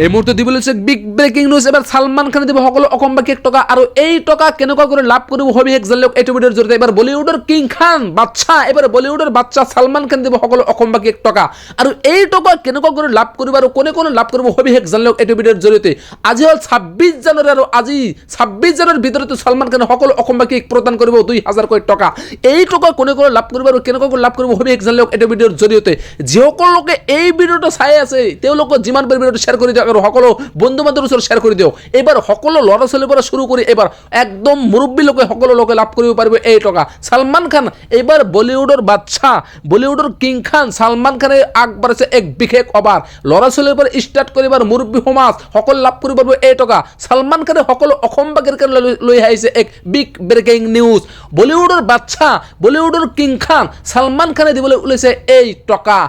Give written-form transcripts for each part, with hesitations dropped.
এই মুহূৰ্তে দিব লৈছে বিগ ব্ৰেকিং নিউজ। এবাৰ সালমান খানে দিব সকলো অসম বাকী 1 টকা আৰু এই টকা কেনেকুৱা কৰি লাভ কৰিব হবি এক জানলক এইটো ভিডিঅ'ৰ জৰিয়তে। এবাৰ বলিউডৰ কিং খান বাদশা, এবাৰ বলিউডৰ বাদশা সালমান খান দিব সকলো অসম বাকী 1 টকা আৰু এই টকা কেনেকুৱা কৰি লাভ কৰিব আৰু কোনে কোনে লাভ কৰিব হবি এক জানলক এইটো ভিডিঅ'ৰ জৰিয়তে। আজি হল 26 জানুৱাৰী আৰু আজি 26 জানুৱাৰীৰ ভিতৰতে সালমান খানে সকলো অসম বাকী প্ৰদান কৰিব 2000 কোটি টকা। এই টকা কোনে কোনে লাভ কৰিব আৰু কেনেকুৱা কৰি লাভ কৰিব হবি এক জানলক এইটো ভিডিঅ'ৰ জৰিয়তে। যিসকল লোকে এই ভিডিঅ'টো চাই আছে তেওঁলোকক যিমান পাৰি ভিডিঅ'টো শ্বেয়াৰ কৰি দিয়ক আৰু সকলো বন্ধু বান্ধৱৰ ওচৰত শ্বেয়াৰ কৰি দিয়ক। এবাৰ সকলো ল'ৰা ছোৱালীৰ পৰা শুৰু কৰি এবাৰ একদম মুৰব্বী লোকে সকলো লোকে লাভ কৰিব পাৰিব এই টকা। সালমান খান এবাৰ বলিউডৰ বাদশা, বলিউডৰ কিং খান সালমান খানে আগবাঢ়িছে এক বিশেষ অভাৰ। ল'ৰা ছোৱালীৰ পৰা ষ্টাৰ্ট কৰি এবাৰ মুৰব্বী সমাজ সকলো লাভ কৰিব পাৰিব এই টকা। সালমান খানে সকলো অসমবাসীৰ কাৰণে লৈ আহিছে এক বিগ ব্ৰেকিং নিউজ। বলিউডৰ বাদশা, বলিউডৰ কিং খান সালমান খানে দিবলৈ ওলাইছে এই টকা।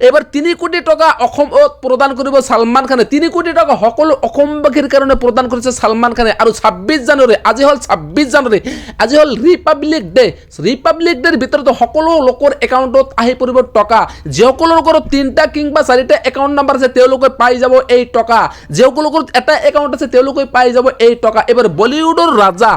এবাৰ 3 কোটি টকা অসমত প্ৰদান কৰিব সালমান খানে। 3 কোটি টকা সকলো অসমবাসীৰ কাৰণে প্ৰদান কৰিছে সালমান খানে। আৰু 26 জানুৱাৰী, আজি হল 26 জানুৱাৰী, আজি হল ৰিপাব্লিক ডে। ৰিপাব্লিক ডেৰ ভিতৰত সকলো লোকৰ একাউণ্টত আহি পৰিব টকা। যিসকলৰ লোকৰ 3টা কিংবা 4টা একাউণ্ট নাম্বাৰ আছে তেওঁলোকে পাই যাব এই টকা। যিসকলৰ এটা একাউণ্ট আছে তেওঁলোকে পাই যাব এই টকা। এবাৰ বলিউডৰ ৰাজা,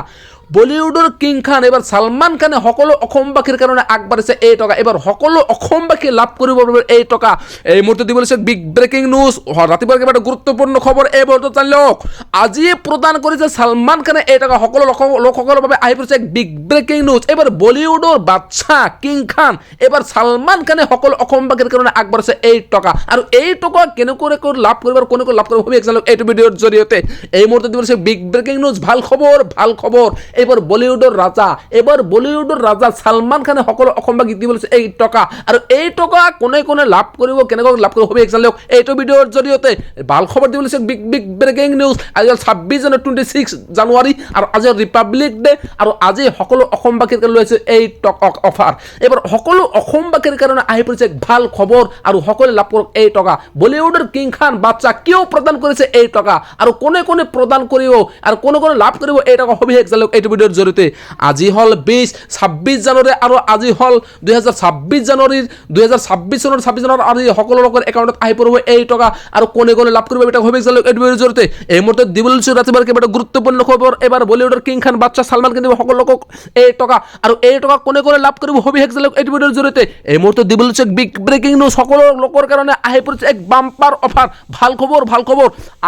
বলিউডৰ কিং খান এবাৰ সালমান খানে সকলো অসমবাসীৰ কাৰণে আগবাঢ়িছে এই টকা। এবাৰ সকলো অসমবাসী লাভ কৰিব পাৰিব এই টকা। এই মুহূৰ্তে দিব লৈছে বিগ ব্ৰেকিং নিউজ। ৰাতিপুৱাৰ কিবা এটা গুৰুত্বপূৰ্ণ খবৰ এই মুহূৰ্তত জানি লওক। আজিয়ে প্ৰদান কৰিছে সালমান খানে এই টকা। সকলো লোকসকলৰ বাবে আহি পৰিছে এক বিগ ব্ৰেকিং নিউজ। এবাৰ বলিউডৰ বাদশা কিং খান এবাৰ সালমান খানে সকলো অসমবাসীৰ কাৰণে আগবাঢ়িছে এই টকা। আৰু এই টকা কেনেকৈ কৰি লাভ কৰিব আৰু কোনে লাভ কৰিব হবি একজালক এইটো ভিডিঅ'ৰ জৰিয়তে। এই মুহূৰ্তে দিব লৈছে বিগ ব্ৰেকিং নিউজ। ভাল খবৰ, ভাল খবৰ। এবাৰ বলিউডৰ ৰাজা, এবাৰ বলিউডৰ ৰাজা সালমান খানে সকলো অসমবাসীক দিব লৈছে এই টকা। আৰু এই টকা কোনে কোনে লাভ কৰিব, কেনেকৈ লাভ কৰিব হবি একজালক এইটো ভিডিঅ'ৰ জৰিয়তে। ভাল খবৰ দিব লৈছে বিগ বিগ ব্ৰেকিং নিউজ। আজি 26 জানুৱাৰী 26 জানুৱাৰী আৰু আজি ৰিপাব্লিক ডে আৰু আজি সকলো অসমবাসীৰ কাৰণে লৈছে এই টকা অফাৰ। এবাৰ সকলো অসমবাসীৰ কাৰণে আহি পৰিছে ভাল খবৰ আৰু সকলোৱে লাভ কৰক এই টকা। বলিউডৰ কিং খান বাদশা কিয় প্ৰদান কৰিছে এই টকা আৰু কোনে কোনে প্ৰদান কৰিব আৰু কোনে কোনে লাভ কৰিব এই টকা হবি একজালক এইটো ভিডিঅ'ৰ জৰিয়তে। আজি হল 26 জানুৱাৰী আৰু আজি হল 2026 জানুৱাৰীৰ 2026 চনৰ 26 জানুৱাৰী আজি সকলো লোকৰ একাউণ্টত আহি পৰিব এই টকা আৰু কোনে কোনে লাভ কৰিব এটা হবি একজালক এইটো ভিডিঅ'ৰ জৰিয়তে। এই মুহূৰ্তে দিব লৈছো ৰাতিপুৱাৰ কিবা এটা গুৰুত্বপূৰ্ণ খবৰ। এবাৰ বলিউডৰ কিং খান বাদশা সালমান খান দিব সকলো লোকক এই টকা আৰু এই টকা কোনে কোনে লাভ কৰিব হবি একজালক এইটো ভিডিঅ'ৰ জৰিয়তে। এই মুহূৰ্তে দিব লৈছো বিগ ব্ৰেকিং নিউজ। সকলো লোকৰ কাৰণে আহি পৰিছে এক বাম্পাৰ অফাৰ। ভাল খবৰ, ভাল খবৰ।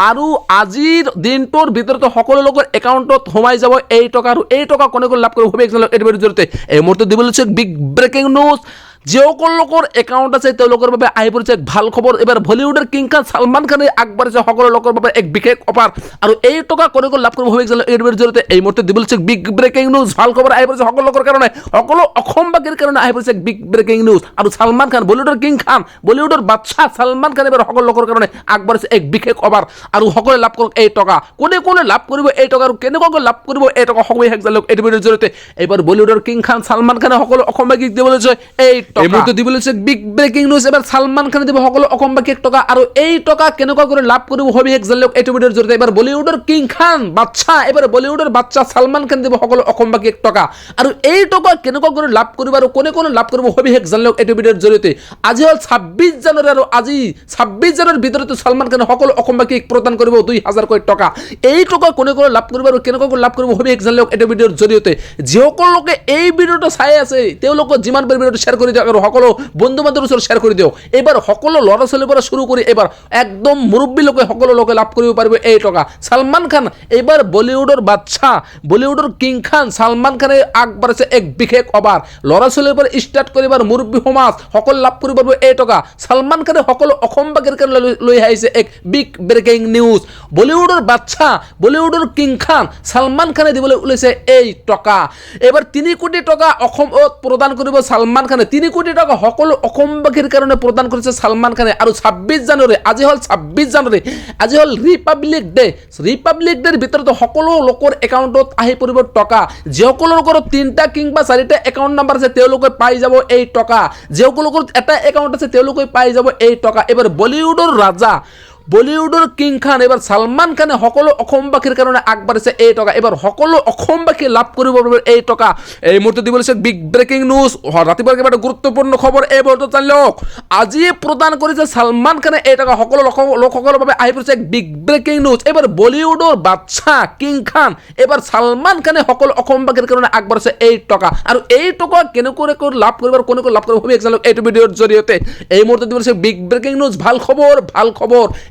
আৰু আজিৰ দিনটোৰ ভিতৰতে সকলো লোকৰ একাউণ্টত সোমাই যাব এই টকা আৰু এই টকা কোনে কোনে লাভ কৰিব হবি একজালক এইটো ভিডিঅ'ৰ জৰিয়তে। এই মুহূৰ্তে দিব লৈছো বিগ ব্ৰেকিং নিউজ। যিসকল লোকৰ একাউণ্ট আছে তেওঁলোকৰ বাবে আহি পৰিছে এক ভাল খবৰ। এবাৰ বলিউডৰ কিং খান সালমান খানে আগবাঢ়িছে সকলো লোকৰ বাবে এক বিশেষ অফাৰ আৰু এই টকা কোনে কোনে লাভ কৰিব হবি একজালক এইটো ভিডিঅ'ৰ জৰিয়তে। এই মুহূৰ্তে দিব লৈছো বিগ ব্ৰেকিং নিউজ। ভাল খবৰ আহি পৰিছে সকলো লোকৰ কাৰণে, সকলো অসমবাসীৰ কাৰণে আহি পৰিছে বিগ ব্ৰেকিং নিউজ। আৰু সালমান খান, বলিউডৰ কিং খান, বলিউডৰ বাদশা সালমান খান এবাৰ সকলো লোকৰ কাৰণে আগবাঢ়িছে এক বিশেষ অফাৰ আৰু সকলোৱে লাভ কৰক এই টকা। কোনে কোনে লাভ কৰিব এই টকা আৰু কেনেকুৱাকৈ লাভ কৰিব এই টকা হবি একজালক এইটো ভিডিঅ'ৰ জৰিয়তে। এইবাৰ বলিউডৰ কিং খান সালমান খানে সকলো অসমবাসীক দিব লৈছে এই এই মুহূৰ্তে দিব লৈছে বিগ ব্ৰেকিং নিউজ। এবাৰ সালমান খানে দিব সকলো অসমবাসী 1 টকা আৰু এই টকা কেনেকুৱা কৰি লাভ কৰিব হবি একজালক এইটো ভিডিঅ'ৰ জৰিয়তে। এবাৰ বলিউডৰ কিং খান বাদশা, এবাৰ বলিউডৰ বাদশা সালমান খান দিব সকলো অসমবাসী 1 টকা আৰু এই টকা কেনেকুৱা কৰি লাভ কৰিব আৰু কোনে কোনে লাভ কৰিব হবি একজালক এইটো ভিডিঅ'ৰ জৰিয়তে। আজি হল 26 জানুৱাৰী আৰু আজি 26 জানুৱাৰীৰ ভিতৰতে সালমান খানে সকলো অসমবাসীক প্ৰদান কৰিব 2000 কোটি টকা। এই টকা কোনে কোনে লাভ কৰিব আৰু কেনেকুৱা কৰি লাভ কৰিব হবি একজালক এইটো ভিডিঅ'ৰ জৰিয়তে। যিসকল লোকে এই ভিডিঅ'টো চাই আছে তেওঁলোকক যিমান পাৰি ভিডিঅ'টো শ্বেয়াৰ কৰি দিয়ক আৰু সকলো বন্ধু বান্ধৱৰ ওচৰত শ্বেয়াৰ কৰি দিয়ক। এবাৰ সকলো ল'ৰা ছোৱালীৰ পৰা শুৰু কৰি এবাৰ একদম মুৰব্বী লোকে সকলো লোকে লাভ কৰিব পাৰিব এই টকা। সালমান খান এবাৰ বলিউডৰ বাদশা, বলিউডৰ কিং খান সালমান খানে আগবাঢ়িছে এক বিশেষ অভাৰ। ল'ৰা ছোৱালীৰ পৰা ষ্টাৰ্ট কৰি এবাৰ মুৰব্বী সমাজ সকলো লাভ কৰিব পাৰিব এই টকা। সালমান খানে সকলো অসমবাসীৰ কাৰণে লৈ আহিছে এক বিগ ব্ৰেকিং নিউজ। বলিউডৰ বাদশা, বলিউডৰ কিং খান সালমান খানে দিবলৈ ওলাইছে এই টকা। এবাৰ 3 কোটি টকা অসমত প্ৰদান কৰিব সালমান খানে। 3 কোটি টকা সকলো অসমবাসীৰ কাৰণে প্ৰদান কৰিছে সালমান খানে। আৰু 26 জানুৱাৰী, আজি হল 26 জানুৱাৰী, আজি হল ৰিপাব্লিক ডে। ৰিপাব্লিক ডেৰ ভিতৰত সকলো লোকৰ একাউণ্টত আহি পৰিব টকা। যিসকলৰ লোকৰ 3টা কিংবা 4টা একাউণ্ট নাম্বাৰ আছে তেওঁলোকে পাই যাব এই টকা। যিসকলৰ এটা একাউণ্ট আছে তেওঁলোকে পাই যাব এই টকা। এবাৰ বলিউডৰ ৰাজা, বলিউডৰ কিং খান এবাৰ সালমান খানে সকলো অসমবাসীৰ কাৰণে আগবাঢ়িছে এই টকা এবাৰ সকলো অসমবাসী লাভ কৰিব পাৰিব এই টকা এই মুহূৰ্তে দিব লৈছে বিগ ব্ৰেকিং নিউজ ৰাতিপুৱাৰ কিবা গুৰুত্বপূৰ্ণ খবৰ এই মুহূৰ্তত জানি লওক আজি প্ৰদান কৰিছে সালমান খানে এই টকা সকলো লোকসকলৰ বাবে আহি পৰিছে এক বিগ ব্ৰেকিং নিউজ এবাৰ বলিউডৰ বাদশা কিং খান এবাৰ সালমান খানে সকলো অসমবাসীৰ কাৰণে আগবাঢ়িছে এই টকা আৰু এই টকা কেনেকৈ লাভ কৰিব আৰু কোনে লাভ কৰিব এক জানি লওক এইটো ভিডিঅ'ৰ জৰিয়তে এই মুহূৰ্তে দিব লৈছে বিগ ব্ৰেকিং নিউজ ভাল খবৰ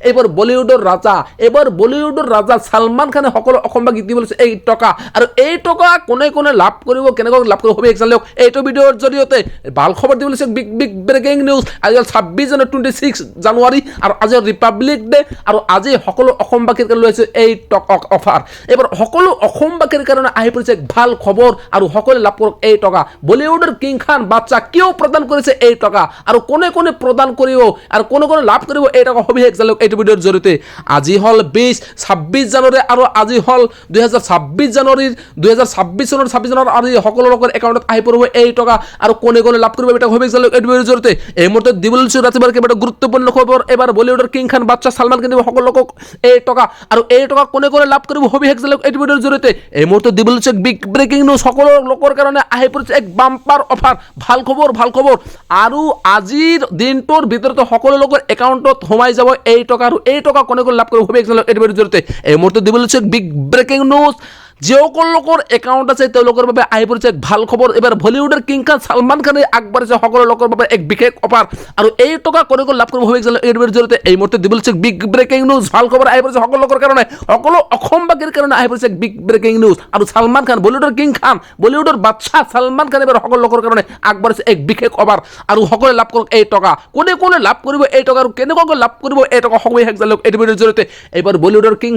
এবাৰ বলিউডৰ ৰাজা সালমান খানে সকলো অসমবাসীক দিব লৈছে এই টকা আৰু এই টকা কোনে লাভ কৰিব কেনেকৈ লাভ কৰিব হবে একজান লওক এইটো ভিডিঅ'ৰ জৰিয়তে ভাল খবৰ দিব লৈছে বিগ ব্ৰেকিং নিউজ আজি 26 জানুৱাৰী আৰু আজি ৰিপাব্লিক ডে আৰু আজি সকলো অসমবাসীৰ কাৰণে লৈছে এই টকা অফাৰ এবাৰ সকলো অসমবাসীৰ কাৰণে আহি পৰিছে ভাল খবৰ আৰু সকলোৱে লাভ কৰক এই টকা বলিউডৰ কিং খান বাদশা কিয় প্ৰদান কৰিছে এই টকা আৰু কোনে প্ৰদান কৰিব আৰু কোনে লাভ কৰিব এই টকা হবে একজান লওক এইটো ভিডিঅ'ৰ জৰিয়তে আজি হল 26 জানুৱাৰী আৰু আজি হল 2026 জানুৱাৰীৰ 2026 চনৰ 26 জানুৱাৰী আজি সকলো লোকৰ একাউণ্টত আহি পৰিব এই টকা আৰু কোনে লাভ কৰিব এটা হবে একজান লওক এইটো ভিডিঅ'ৰ জৰিয়তে এই মুহূৰ্তে দিবলৈ ৰাতিপুৱাৰ কিবা গুৰুত্বপূৰ্ণ খবৰ এবাৰ বলিউডৰ কিং খান বাদশা সালমান খান দিব সকলো লোকক এই টকা আৰু এই টকা কোনে লাভ কৰিব হবে একজান লওক এইটো ভিডিঅ'ৰ জৰিয়তে এই মুহূৰ্তে দিবলৈ বিগ ব্ৰেকিং নিউজ সকলো লোকৰ কাৰণে আহি পৰিছে এক বাম্পাৰ অফাৰ ভাল খবৰ আৰু আজিৰ দিনটোৰ ভিতৰতে সকলো লোকৰ একাউণ্টত সোমাই যাব এই টকা আৰু এই টকা কোনে লাভ কৰিব হবে একজান লওক এইটো ভিডিঅ'ৰ জৰিয়তে এই মুহূৰ্তে দিবলৈ বিগ ব্ৰেকিং নিউজ যিসকল লোকৰ একাউণ্ট আছে তেওঁলোকৰ বাবে আহি পৰিছে এক ভাল খবৰ এবাৰ বলিউডৰ কিং খান সালমান খানে আগবাঢ়িছে সকলো লোকৰ বাবে এক বিশেষ অফাৰ আৰু এই টকা কোনে লাভ কৰিব হবে এই ভিডিঅ'ৰ জৰিয়তে এই মুহূৰ্তে দিবলৈ বিগ ব্ৰেকিং নিউজ ভাল খবৰ আহি পৰিছে সকলো লোকৰ কাৰণে সকলো অসমবাসীৰ কাৰণে আহি পৰিছে বিগ ব্ৰেকিং নিউজ আৰু সালমান খান বলিউডৰ কিং খান বলিউডৰ বাদশা সালমান খান এবাৰ সকলো লোকৰ কাৰণে আগবাঢ়িছে এক বিশেষ অফাৰ আৰু সকলোৱে লাভ কৰক এই টকা কোনে লাভ কৰিব এই টকা আৰু কেনেকৈ লাভ কৰিব এই টকা সকলোৱে একজান লওক এই ভিডিঅ'ৰ জৰিয়তে এবাৰ বলিউডৰ কিং